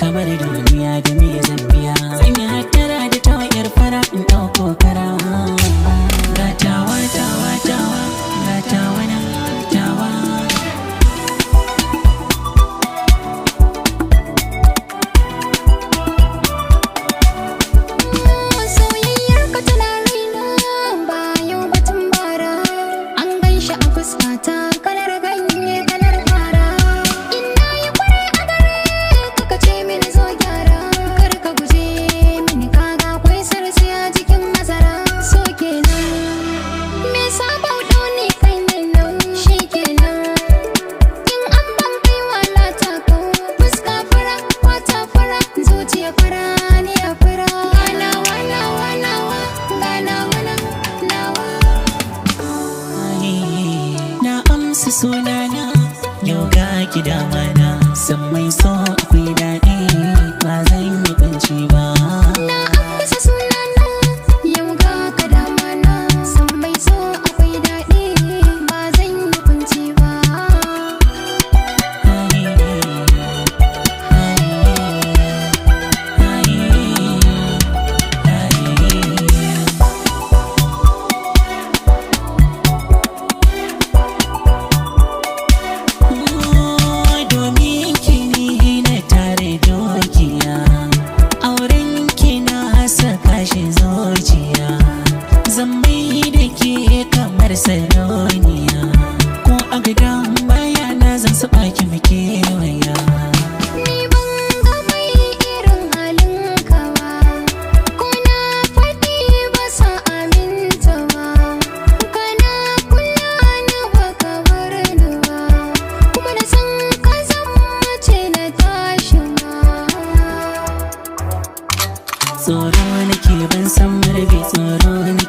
kamar duniya da me zambiya. Sanya hattara da tawayar fara in ɗauko kara. Gatawa tawa tawa gatawa na tawa. Soyayyar ka tana raina ba yau batun bara. An ganshi a fuskata kalar ganye kalar fara. Ina yi kwarai a gare ka kace mini zo gyara. Kar ka guje mini kaga akwai sarsi a jikin masara. So kenan me sabau dauni kai ne nan shi kenan. In an ban kai wala ta ko fuska fara wata fara zuciya fara ni a fara. Nawa nawa nawa nawa nawa. Na amsa sunana yau ga ki damana. San mai so akwai daɗi ba zan yi kunci ba. Na amsa sunana yau ga ka damana. San mai so akwai daɗi ba zan yi kunci ba. Domin kini na tare dokiya, auren ki na saka shi zuciya. Zan mai da ke kamar sarauniya, ko a gidan bayana zan saba ki muke waya. Ni ban ga mai irin halin ka ba, ko na faɗi ba sa aminta ba. Kana kula ni ba ka bar ni ba, kuma na san ka zan mace na tashi ma. Tsoro nake ban san marbe, tsoro nake